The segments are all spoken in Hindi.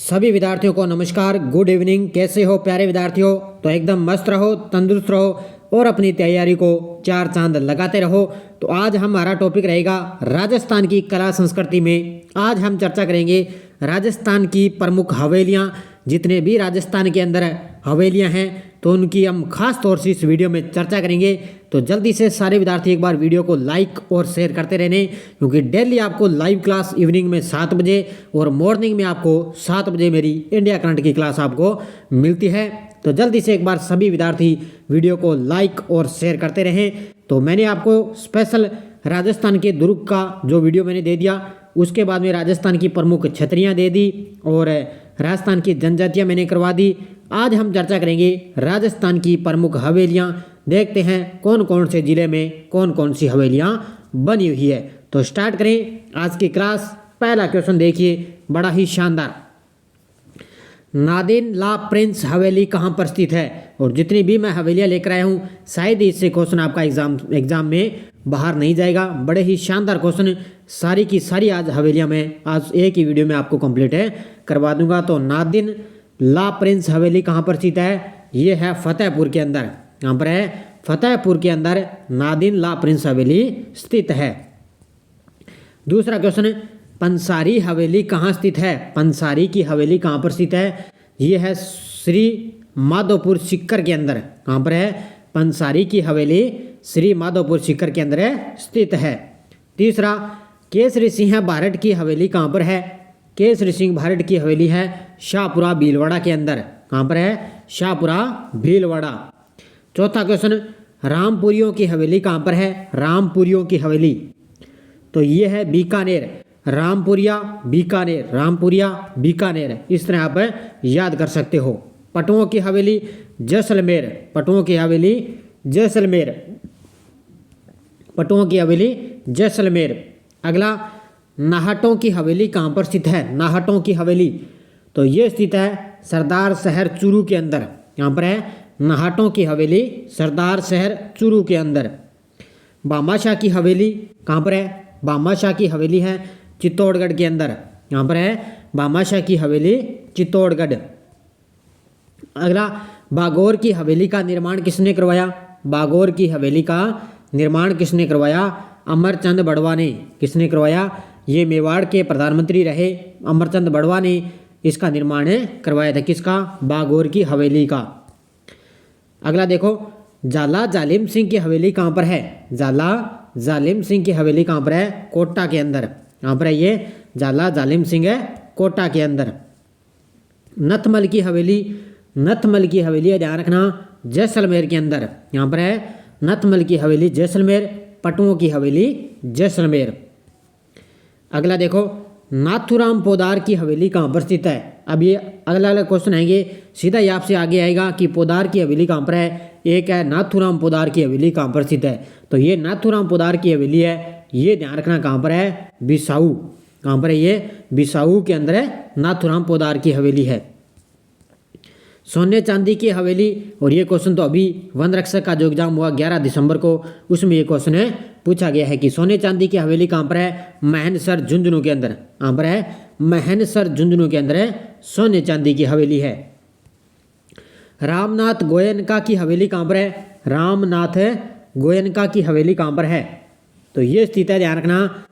सभी विद्यार्थियों को नमस्कार, गुड इवनिंग। कैसे हो प्यारे विद्यार्थियों? तो एकदम मस्त रहो, तंदुरुस्त रहो और अपनी तैयारी को चार चांद लगाते रहो। तो आज हमारा टॉपिक रहेगा राजस्थान की कला संस्कृति में। आज हम चर्चा करेंगे राजस्थान की प्रमुख हवेलियाँ। जितने भी राजस्थान के अंदर हवेलियाँ हैं तो उनकी हम खास तौर से इस वीडियो में चर्चा करेंगे। तो जल्दी से सारे विद्यार्थी एक बार वीडियो को लाइक और शेयर करते रहने, क्योंकि डेली आपको लाइव क्लास इवनिंग में 7 बजे और मॉर्निंग में आपको 7 बजे मेरी इंडिया करंट की क्लास आपको मिलती है। तो जल्दी से एक बार सभी विद्यार्थी वीडियो को लाइक और शेयर करते रहें। तो मैंने आपको स्पेशल राजस्थान के दुर्ग का जो वीडियो मैंने दे दिया, उसके बाद में राजस्थान की प्रमुख छतरियाँ दे दी और राजस्थान की जनजातियाँ मैंने करवा दी। आज हम चर्चा करेंगे राजस्थान की प्रमुख हवेलियाँ। देखते हैं कौन कौन से ज़िले में कौन कौन सी हवेलियाँ बनी हुई है। तो स्टार्ट करें आज की क्लास। पहला क्वेश्चन देखिए, बड़ा ही शानदार। नादिन ला प्रिंस हवेली कहाँ पर स्थित है? और जितनी भी मैं हवेलियाँ लेकर आया हूँ, शायद इससे क्वेश्चन आपका एग्जाम में बाहर नहीं जाएगा। बड़े ही शानदार क्वेश्चन, सारी की सारी आज हवेलियाँ मैं आज एक ही वीडियो में आपको कंप्लीट करवा दूंगा। तो नादिन ला प्रिंस हवेली कहाँ पर स्थित है? ये है फतेहपुर के अंदर। यहाँ पर है फतेहपुर के अंदर नादिन ला प्रिंस हवेली स्थित है। दूसरा क्वेश्चन, पंसारी हवेली कहाँ स्थित है? पंसारी की हवेली कहाँ पर स्थित है? ये है श्री माधोपुर सीकर के अंदर। कहाँ पर है? पंसारी की हवेली श्री माधोपुर सीकर के अंदर स्थित है। तीसरा, केसरी सिंह भारत की हवेली कहाँ पर है? केसरी सिंह भारत की हवेली है शाहपुरा भीलवाड़ा के अंदर। कहाँ पर है? शाहपुरा भीलवाड़ा। चौथा क्वेश्चन, रामपुरियों की हवेली कहाँ पर है? रामपुरियों की हवेली, तो ये है बीकानेर। रामपुरिया बीकानेर, रामपुरिया बीकानेर, इस तरह आप याद कर सकते हो। पटुओं की हवेली जैसलमेर, पटुओं की हवेली जैसलमेर, पटुओं की हवेली जैसलमेर। अगला, नाहटों की हवेली कहाँ पर स्थित है? नाहटों की हवेली, तो ये स्थित है सरदार शहर चूरू के अंदर। यहाँ पर है नाहटों की हवेली सरदार शहर चूरू के अंदर। भामाशाह की हवेली कहाँ पर है? भामाशाह की हवेली है चित्तौड़गढ़ के अंदर। यहाँ पर है भामाशाह की हवेली चित्तौड़गढ़। अगला, बागौर की हवेली का निर्माण किसने करवाया? बागौर की हवेली का निर्माण किसने करवाया? अमरचंद बड़वा ने। किसने करवाया? ये मेवाड़ के प्रधानमंत्री रहे अमरचंद बड़वा ने इसका निर्माण करवाया था। किसका? बागौर की हवेली का। अगला देखो, जाला जालिम सिंह की हवेली कहाँ पर है? जाला जालिम सिंह की हवेली कहाँ पर है? कोटा के अंदर। यहाँ पर है ये जाला जालिम सिंह है कोटा के अंदर। नथमल की हवेली, नथमल की हवेली है, ध्यान रखना, जैसलमेर के अंदर। यहाँ पर है नथमल की हवेली जैसलमेर, पटुओं की हवेली जैसलमेर। अगला देखो, नाथूराम पोदार की हवेली कहाँ पर स्थित है? अब ये अगला अलग क्वेश्चन आएंगे, सीधा ही आपसे आगे आएगा कि पोदार की हवेली कहाँ पर है। एक है नाथूराम पोदार की हवेली कहाँ पर स्थित है, तो ये नाथूराम पोदार की हवेली है, ये ध्यान रखना कहाँ पर है? बिसाऊ। कहाँ पर है? ये बिसाऊ के अंदर है नाथूराम पोदार की हवेली है। सोने चांदी की हवेली, और ये क्वेश्चन तो अभी वन रक्षक का जो एग्जाम हुआ 11 दिसंबर को, उसमें ये क्वेश्चन है पूछा गया है कि सोने चांदी की हवेली कहाँ पर है? महनसर झुंझुनू के अंदर। कहाँ पर है? महनसर झुंझुनू के अंदर है सोने चांदी की हवेली है। रामनाथ गोयनका की हवेली कहाँ पर है? रामनाथ गोयनका की हवेली कहाँ पर है? तो ये स्थित है, ध्यान रखना,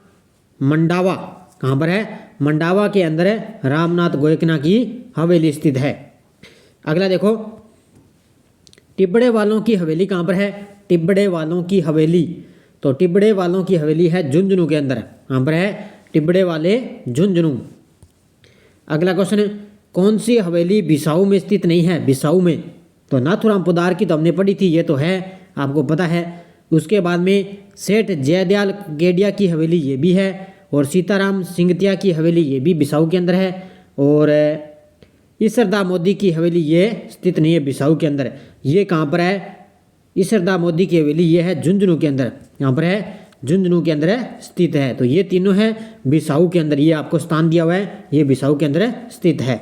मंडावा। कहाँ पर है? मंडावा के अंदर है रामनाथ गोयनका की हवेली स्थित है। अगला देखो, टिब्बड़े वालों की हवेली कहाँ पर है? टिब्बड़े वालों की हवेली, तो टिब्बड़े वालों की हवेली है झुंझुनू के अंदर। कहाँ पर है? टिब्बड़े वाले झुंझुनू। अगला क्वेश्चन, कौन सी हवेली बिसाऊ में स्थित नहीं है? बिसाऊ में, तो नाथूराम पोदार की तो हमने पढ़ी थी, ये तो है आपको पता है। उसके बाद में सेठ जयदयाल गेडिया की हवेली ये भी है, और सीताराम सिंगतिया की हवेली ये भी बिसाऊ के अंदर है, और ईसरदा मोदी की हवेली ये स्थित नहीं है बिसाऊ के अंदर। ये कहाँ पर है? ईसरदा मोदी की हवेली ये है झुंझुनू के अंदर। यहाँ पर है झुंझुनू के अंदर स्थित है, तो ये तीनों है बिसाऊ के अंदर, ये आपको स्थान दिया हुआ है, ये बिसाऊ के अंदर स्थित है।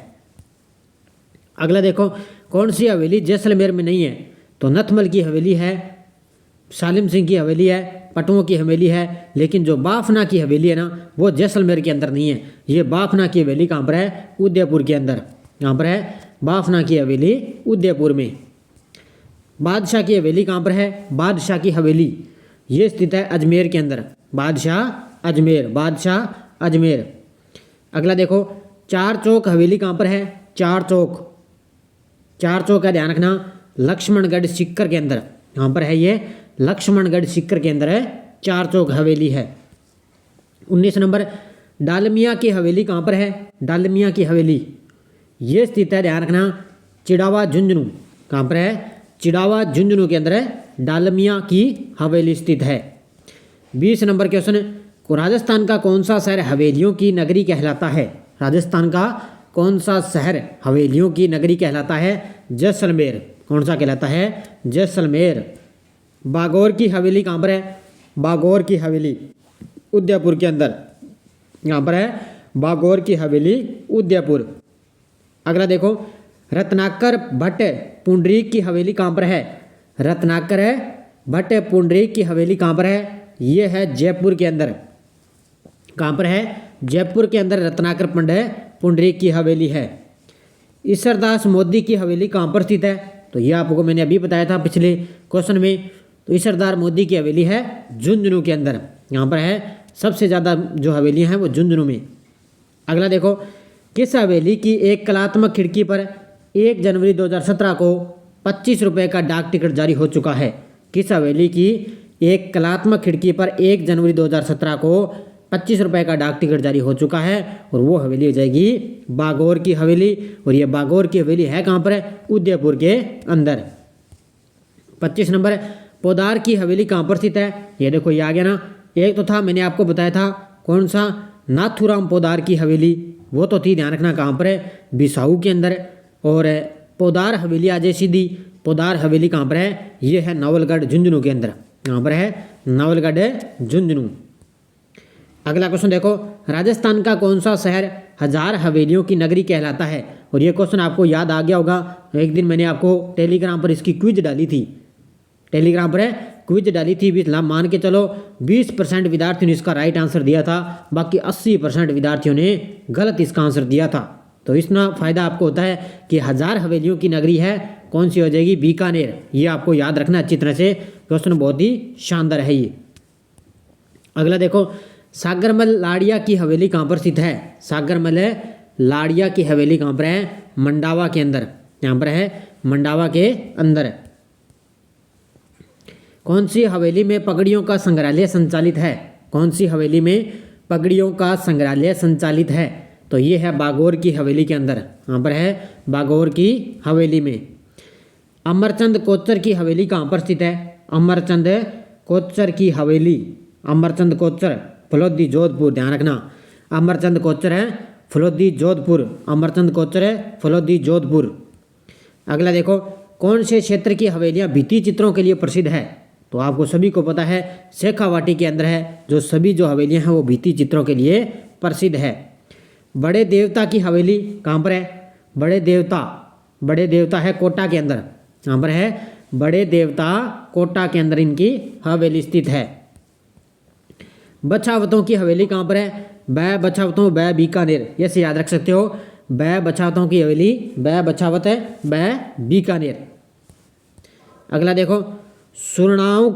अगला देखो, कौन सी हवेली जैसलमेर में नहीं है? तो नथमल की हवेली है, सालिम सिंह की हवेली है, पटुओं की हवेली है, लेकिन जो बाफना की हवेली है ना वो जैसलमेर के अंदर नहीं है। ये बाफना की हवेली कहाँ पर है? उदयपुर के अंदर। कहाँ पर है? बाफना की हवेली उदयपुर में। बादशाह की हवेली कहाँ पर है? बादशाह की हवेली ये स्थित है अजमेर के अंदर। बादशाह अजमेर, बादशाह अजमेर। अगला देखो, चार चौक हवेली कहाँ पर है? चार चौक, चार चौक का ध्यान रखना, लक्ष्मणगढ़ सीकर के अंदर। कहाँ पर है ये? लक्ष्मणगढ़ सीकर के अंदर है चार चौक हवेली है। 19 नंबर, डालमिया की हवेली कहाँ पर है? डालमिया की हवेली ये स्थित है, ध्यान रखना, चिड़ावा झुंझुनू। कहाँ पर है? चिड़ावा झुंझुनू के अंदर है डालमिया की हवेली स्थित है। 20 नंबर क्वेश्चन, राजस्थान का कौन सा शहर हवेलियों की नगरी कहलाता है? राजस्थान का कौन सा शहर हवेलियों की नगरी कहलाता है? जैसलमेर। कौन सा कहलाता है? जैसलमेर। बागौर की हवेली कहाँ पर है? बागौर की हवेली उदयपुर के अंदर। यहाँ पर है बागौर की हवेली उदयपुर। अगला देखो, रत्नाकर भट्ट पुंडरीक की हवेली कहाँ पर है? रत्नाकर भट्ट पुंडरीक की हवेली कहाँ पर है? ये है जयपुर के अंदर। कहाँ पर है? जयपुर के अंदर रत्नाकर पुंडरीक की हवेली है। ईश्वरदास मोदी की हवेली कहाँ पर स्थित है? तो ये आपको मैंने अभी बताया था पिछले क्वेश्चन में। तो ईश्वरदास मोदी की हवेली है झुंझुनू के अंदर। यहाँ पर है सबसे ज़्यादा जो हवेलियाँ हैं वो झुंझुनू में। अगला देखो, किस हवेली की एक कलात्मक खिड़की पर 1 जनवरी 2017 को 25 रुपये का डाक टिकट जारी हो चुका है? किस हवेली की एक कलात्मक खिड़की पर 1 जनवरी 2017 को 25 रुपये का डाक टिकट जारी हो चुका है? और वो हवेली हो जाएगी बागौर की हवेली। और ये बागौर की हवेली है कहाँ पर है? उदयपुर के अंदर। 25 नंबर, पोदार की हवेली कहाँ पर स्थित है? ये देखो ये आ गया ना। एक तो था, मैंने आपको बताया था कौन सा, नाथूराम पोदार की हवेली, वो तो थी, ध्यान रखना कहाँ पर है? बिसाऊ के अंदर। और पोदार हवेली आ जाए सीधी। पोदार हवेली कहाँ पर है? ये है नवलगढ़ झुंझुनू के अंदर। कहाँ पर है? नवलगढ़ झुंझुनू। अगला क्वेश्चन देखो, राजस्थान का कौन सा शहर 1000 हवेलियों की नगरी कहलाता है? और ये क्वेश्चन आपको याद आ गया होगा, एक दिन मैंने आपको टेलीग्राम पर इसकी क्विज डाली थी। टेलीग्राम पर क्विज डाली थी, मान के चलो 20% विद्यार्थियों ने इसका राइट आंसर दिया था, बाकी 80% विद्यार्थियों ने गलत इसका आंसर दिया था। तो इसना फ़ायदा आपको होता है कि 1000 हवेलियों की नगरी है, कौन सी हो जाएगी? बीकानेर। ये आपको याद रखना अच्छी तरह से, क्वेश्चन बहुत ही शानदार है ये। अगला देखो, सागरमल लाड़िया की हवेली कहाँ पर स्थित है? सागरमल लाड़िया की हवेली कहाँ पर है? मंडावा के अंदर। यहाँ पर है मंडावा के अंदर। कौन सी हवेली में पगड़ियों का संग्रहालय संचालित है? कौन सी हवेली में पगड़ियों का संग्रहालय संचालित है? तो ये है बागौर की हवेली के अंदर। यहाँ पर है बागौर की हवेली में। अमरचंद कोच्चर की हवेली कहाँ पर स्थित है? अमरचंद कोच्चर की हवेली, अमरचंद कोच्चर फलोदी जोधपुर, ध्यान रखना। अमरचंद कोच्चर है फलोदी जोधपुर, अमरचंद कोच्चर है फलोदी जोधपुर। अगला देखो, कौन से क्षेत्र की हवेलियाँ भित्ति चित्रों के लिए प्रसिद्ध है? तो आपको सभी को पता है शेखावाटी के अंदर है, जो सभी जो हवेलियाँ हैं वो भित्ति चित्रों के लिए प्रसिद्ध है। बड़े देवता की हवेली कहाँ पर है? बड़े देवता है कोटा के अंदर। कहाँ पर है? बड़े देवता कोटा के अंदर इनकी हवेली स्थित है। बछावतों की हवेली कहाँ पर है? बै बछावतों बै बीकानेर, ऐसे याद रख सकते हो। बै बछावतों की हवेली, बै बछावत है बै बीकानेर। अगला देखो, सुरनाओं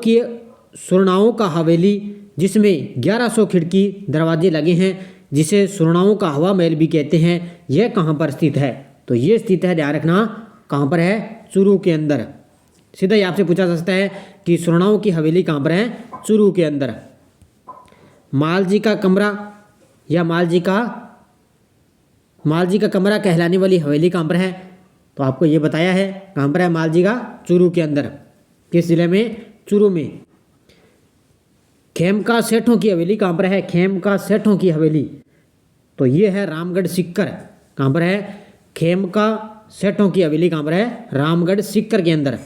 का हवेली जिसमें 1100 खिड़की दरवाजे लगे हैं, जिसे सुरनाओं का हवा महल भी कहते हैं, यह कहाँ पर स्थित है? तो ये स्थित है, ध्यान रखना, कहाँ पर है? चूरू के अंदर। सीधा ही आपसे पूछा जा सकता है कि सुरनाओं की हवेली कहाँ पर है? चूरू के अंदर। मालजी का कमरा या मालजी का कमरा कहलाने वाली हवेली कहाँ पर है? तो आपको ये बताया है कहाँ पर है मालजी का? चूरू के अंदर। किस जिले में? चूरू में। खेमका सेठों की हवेली कहाँ पर है? खेमका सेठों की हवेली, तो ये है रामगढ़ सीकर। कहाँ पर है? खेमका सेठों की हवेली कहाँ पर है? रामगढ़ सीकर के अंदर।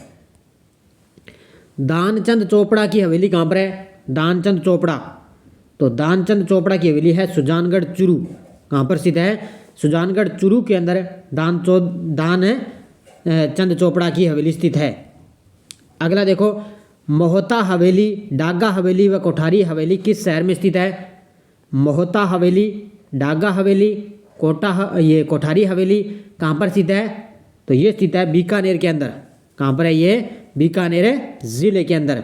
दानचंद चोपड़ा की हवेली कहाँ पर है? दानचंद चोपड़ा, तो दानचंद चोपड़ा की हवेली है सुजानगढ़ चूरू। कहाँ पर स्थित है? सुजानगढ़ चूरू के अंदर दानचंद चोपड़ा की हवेली स्थित है। अगला देखो, मोहता हवेली, डागा हवेली व कोठारी हवेली किस शहर में स्थित है? मोहता हवेली, डागा हवेली, ये कोठारी हवेली कहाँ पर स्थित है? तो ये स्थित है बीकानेर के अंदर। कहाँ पर है ये? बीकानेर ज़िले के अंदर।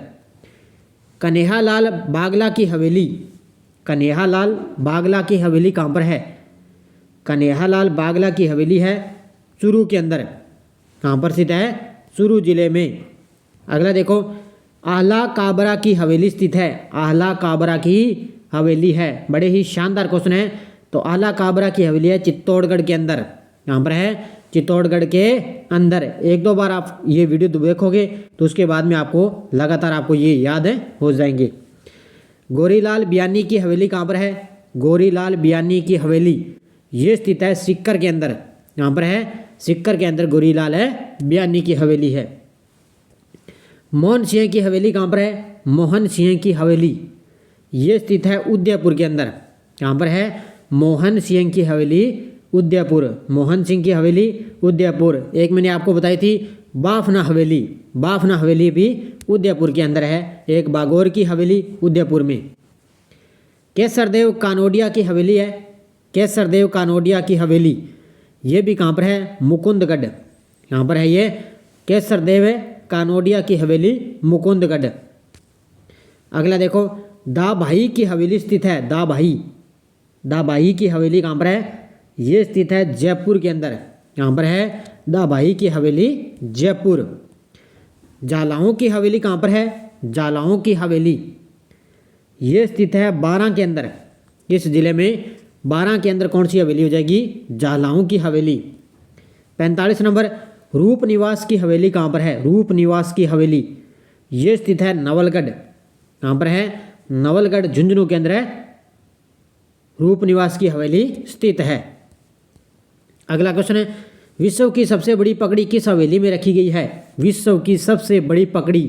कन्हैयालाल बागला की हवेली, कन्हैयालाल बागला की हवेली कहाँ पर है? कन्हैयालाल बागला की हवेली है चूरू के अंदर। कहाँ पर स्थित है? चूरू जिले में। अगला देखो, आह्ला काबरा की हवेली स्थित है। आह्ला काबरा की हवेली है। बड़े ही शानदार क्वेश्चन है। तो आह्ला काबरा की हवेली है चित्तौड़गढ़ के अंदर। यहाँ पर है चित्तौड़गढ़ के अंदर। एक दो बार आप ये वीडियो देखोगे तो उसके बाद में आपको लगातार आपको ये याद हो जाएंगे। गोरीलाल बियानी की हवेली कहाँ पर है? गोरीलाल बियानी की हवेली ये स्थित है सीकर के अंदर। यहाँ पर है सीकर के अंदर गोरीलाल बियानी की हवेली है। मोहन सिंह की हवेली कहाँ पर है? मोहन सिंह की हवेली ये स्थित है उदयपुर के अंदर। यहाँ पर है मोहन सिंह की हवेली उदयपुर। मोहन सिंह की हवेली उदयपुर। एक मैंने आपको बताई थी बाफना हवेली, बाफना हवेली भी उदयपुर के अंदर है। एक बागौर की हवेली उदयपुर में। केसरदेव कानोडिया की हवेली है। केसरदेव कानोडिया की हवेली ये भी कहाँ पर है? मुकुंदगढ़। यहाँ पर है ये केसरदेव कानोडिया की हवेली मुकुंदगढ़। अगला देखो, दाभाई की हवेली स्थित है। दाभाई, दाभाई की हवेली कहाँ पर है? ये स्थित है जयपुर के अंदर। यहाँ पर है दाभाई की हवेली जयपुर। जालाओं की हवेली कहाँ पर है? जालाओं की हवेली ये स्थित है बारां के अंदर। इस जिले में बारां के अंदर कौन सी हवेली हो जाएगी? जालाओं की हवेली। 45 नंबर, रूप निवास की हवेली कहाँ पर है? रूप निवास की हवेली ये स्थित है नवलगढ़। कहाँ पर है? नवलगढ़ झुंझुनू के अंदर है रूप निवास की हवेली स्थित है। अगला क्वेश्चन है, विश्व की सबसे बड़ी पगड़ी किस हवेली में रखी गई है? विश्व की सबसे बड़ी पगड़ी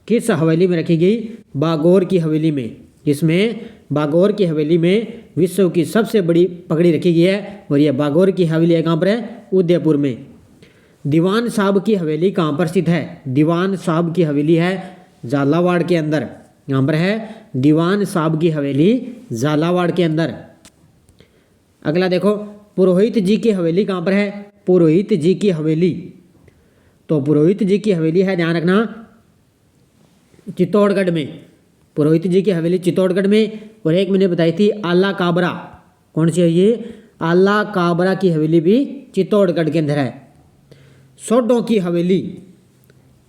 किस हवेली में रखी गई? बागौर की हवेली में। इसमें बागौर की हवेली में विश्व की सबसे बड़ी पगड़ी रखी गई है और यह बागौर की हवेली है। कहाँ पर है? उदयपुर में। दीवान साहब की हवेली कहाँ पर स्थित है? दीवान साहब की हवेली है झालावाड़ के अंदर। यहाँ पर है दीवान साहब की हवेली झालावाड़ के अंदर। अगला देखो, पुरोहित जी की हवेली कहाँ पर है? पुरोहित जी की हवेली, तो पुरोहित जी की हवेली है, ध्यान रखना, चित्तौड़गढ़ में। पुरोहित जी की हवेली चित्तौड़गढ़ में। और एक मैंने बताई थी आला काबरा, कौन सी है ये? आला काबरा की हवेली भी चित्तौड़गढ़ के अंदर है। सोडों की हवेली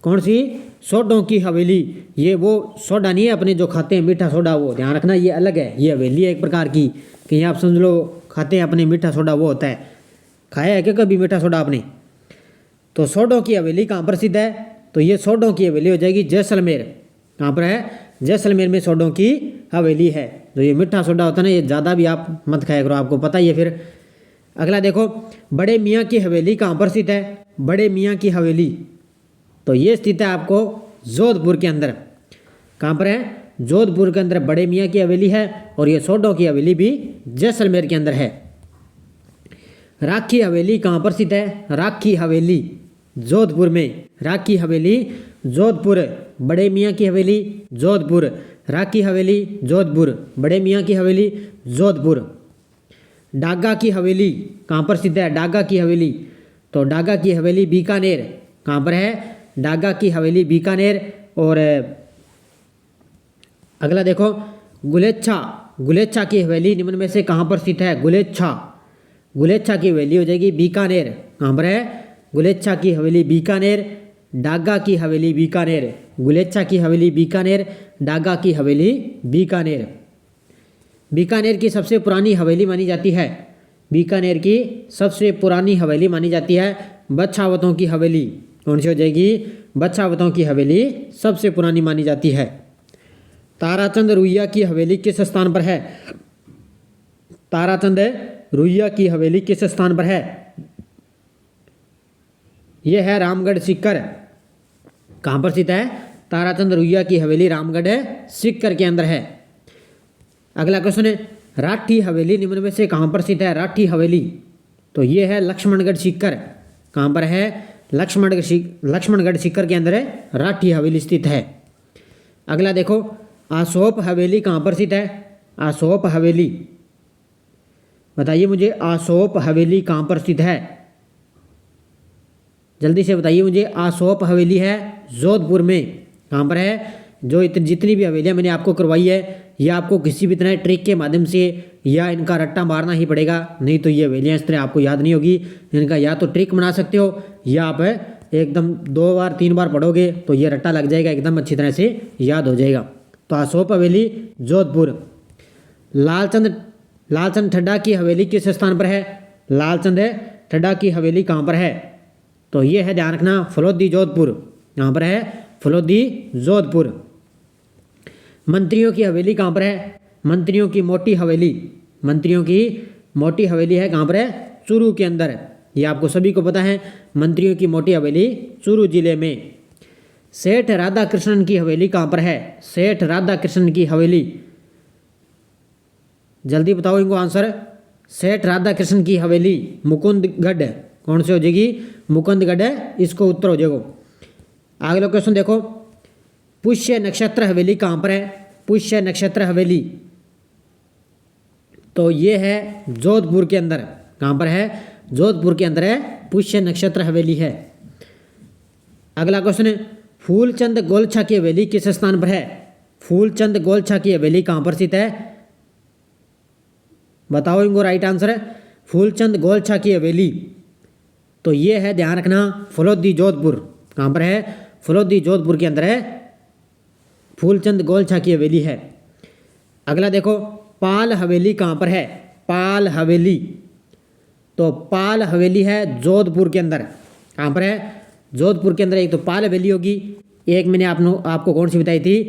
कौन सी? सोडों की हवेली ये वो सोडा नहीं है अपने जो खाते हैं मीठा सोडा, वो ध्यान रखना ये अलग है। ये हवेली है एक प्रकार की, कहीं आप समझ लो खाते हैं अपने मीठा सोडा, वो होता है। खाया है क्या कभी मीठा सोडा आपने? तो सोडों की हवेली कहाँ पर स्थित है? तो ये सोडों की हवेली हो जाएगी जैसलमेर। कहाँ पर है? जैसलमेर में सोडों की हवेली है। जो ये मीठा सोडा होता है ना, ये ज़्यादा भी आप मत खाया करो, आपको पता ही है फिर। अगला देखो, बड़े मियाँ की हवेली कहाँ पर स्थित है? बड़े मियाँ की हवेली तो ये स्थित है आपको जोधपुर के अंदर। कहाँ पर है? जोधपुर के अंदर बड़े मियाँ की हवेली है और ये सोडों की हवेली भी जैसलमेर के अंदर है। राखी हवेली कहाँ पर स्थित है? राखी हवेली जोधपुर में। राखी हवेली जोधपुर। बड़े मियाँ की हवेली जोधपुर। राखी हवेली जोधपुर। बड़े मियाँ की हवेली जोधपुर। डागा की हवेली कहाँ पर स्थित है? डागा की हवेली तो डागा की हवेली बीकानेर। कहाँ पर है? डागा की हवेली बीकानेर। और अगला देखो, गुलेच्छा, गुलेच्छा की हवेली निम्न में से कहाँ पर स्थित है? गुलेच्छा, गुलेच्छा की हवेली हो जाएगी बीकानेर। कहाँ पर है? गुलेच्छा की हवेली बीकानेर। डागा की हवेली बीकानेर। गुलेच्छा की हवेली बीकानेर। डागा की हवेली बीकानेर। बीकानेर की सबसे पुरानी हवेली मानी जाती है। बीकानेर की सबसे पुरानी हवेली मानी जाती है बछावतों की हवेली। कौन सी हो जाएगी? बछावतों की हवेली सबसे पुरानी मानी जाती है। ताराचंद रुइया की हवेली किस स्थान पर है? ताराचंद रुइया की हवेली किस स्थान पर है? यह है रामगढ़ सीकर। कहाँ पर स्थित है? ताराचंद रुइया की हवेली रामगढ़ सीकर के अंदर है। अगला क्वेश्चन है, राठी हवेली निम्न में से कहाँ पर स्थित है? राठी हवेली तो ये है लक्ष्मणगढ़ सीकर। कहाँ पर है? लक्ष्मणगढ़ सीकर के अंदर है राठी हवेली स्थित है। अगला देखो, आसोप हवेली कहाँ पर स्थित है? आसोप हवेली, बताइए मुझे, आसोप हवेली कहाँ पर स्थित है? जल्दी से बताइए मुझे। आसोप हवेली है जोधपुर में। कहाँ पर है? जो जितनी भी हवेलियाँ मैंने आपको करवाई है, ये आपको किसी भी तरह ट्रिक के माध्यम से या इनका रट्टा मारना ही पड़ेगा, नहीं तो ये हवेलियाँ इस तरह आपको याद नहीं होगी। इनका या तो ट्रिक बना सकते हो या आप एकदम 2 बार 3 बार पढ़ोगे तो ये रट्टा लग जाएगा, एकदम अच्छी तरह से याद हो जाएगा। तो आसोप हवेली जोधपुर। लालचंद ठड्डा की हवेली किस स्थान पर है? लालचंद ठड्डा की हवेली कहाँ पर है? तो ये है, ध्यान रखना, फलोदी जोधपुर। कहाँ पर है? फलोदी जोधपुर। मंत्रियों की हवेली कहाँ पर है? मंत्रियों की मोटी हवेली। मंत्रियों की मोटी हवेली है कहाँ पर है? चूरू के अंदर। ये आपको सभी को पता है, मंत्रियों की मोटी हवेली चूरू जिले में। सेठ राधा कृष्णन की हवेली कहाँ पर है? सेठ राधा कृष्णन की हवेली, जल्दी बताओ इनको आंसर। सेठ राधा कृष्ण की हवेली मुकुंदगढ़, कौन से हो जाएगी? मुकुंदगढ़ है, इसको उत्तर हो जाएगा। अगला क्वेश्चन देखो, पुष्य नक्षत्र हवेली कहाँ पर है? पुष्य नक्षत्र हवेली, तो ये है जोधपुर के अंदर। कहाँ पर है? जोधपुर के अंदर है, पुष्य नक्षत्र हवेली है। अगला क्वेश्चन है, फूलचंद गोलछा की हवेली किस स्थान पर है? फूलचंद गोलछा की हवेली कहाँ पर स्थित है? बताओ इनको राइट आंसर है। फूलचंद गोलछा की हवेली, तो ये है, ध्यान रखना, फलोदी जोधपुर। कहाँ पर है? फलोदी जोधपुर के अंदर है, फूलचंद गोलछा की हवेली है। अगला देखो, पाल हवेली कहाँ पर है? पाल हवेली, तो पाल हवेली है जोधपुर के अंदर। कहाँ पर है? जोधपुर के अंदर। एक तो पाल हवेली होगी, एक मैंने आपको कौन सी बताई थी?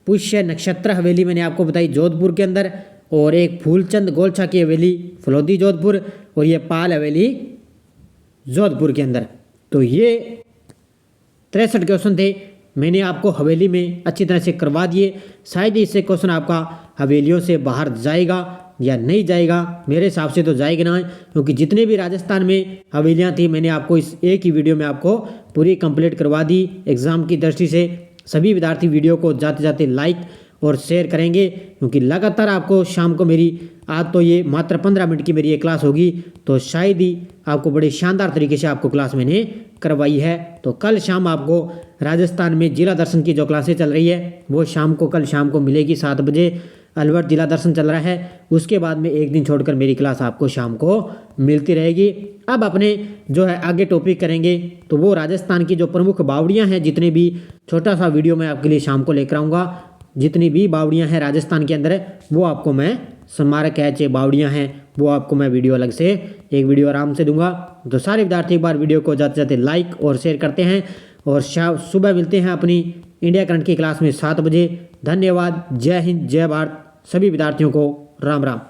पुष्य नक्षत्र हवेली मैंने आपको बताई जोधपुर के अंदर, और एक फूलचंद गोलछा की हवेली फलोदी जोधपुर, और ये पाल हवेली जोधपुर के अंदर। तो ये 63 क्वेश्चन थे, मैंने आपको हवेली में अच्छी तरह से करवा दिए। शायद ही इससे क्वेश्चन आपका हवेलियों से बाहर जाएगा या नहीं जाएगा, मेरे हिसाब से तो जाएगा ना, क्योंकि जितने भी राजस्थान में हवेलियाँ थी मैंने आपको इस एक ही वीडियो में आपको पूरी कंप्लीट करवा दी। एग्ज़ाम की दृष्टि से सभी विद्यार्थी वीडियो को जाते जाते लाइक और शेयर करेंगे, क्योंकि लगातार आपको शाम को मेरी, आज तो ये मात्र 15 मिनट की मेरी ये क्लास होगी, तो शायद ही आपको बड़े शानदार तरीके से आपको क्लास मैंने करवाई है। तो कल शाम आपको राजस्थान में जिला दर्शन की जो क्लासें चल रही है वो कल शाम को मिलेगी 7 बजे। अलवर जिला दर्शन चल रहा है, उसके बाद में एक दिन छोड़कर मेरी क्लास आपको शाम को मिलती रहेगी। अब अपने जो है आगे टॉपिक करेंगे, तो वो राजस्थान की जो प्रमुख बावड़ियाँ हैं, जितने भी छोटा सा वीडियो मैं आपके लिए शाम को लेकर आऊँगा, जितनी भी बावड़ियाँ हैं राजस्थान के अंदर वो आपको मैं, स्मारक है चाहे बावड़ियाँ हैं, वो आपको मैं वीडियो अलग से एक वीडियो आराम से दूंगा। तो सारे विद्यार्थी एक बार वीडियो को जाते जाते लाइक और शेयर करते हैं, और सुबह मिलते हैं अपनी इंडिया करंट की क्लास में 7 बजे। धन्यवाद। जय हिंद, जय भारत। सभी विद्यार्थियों को राम राम।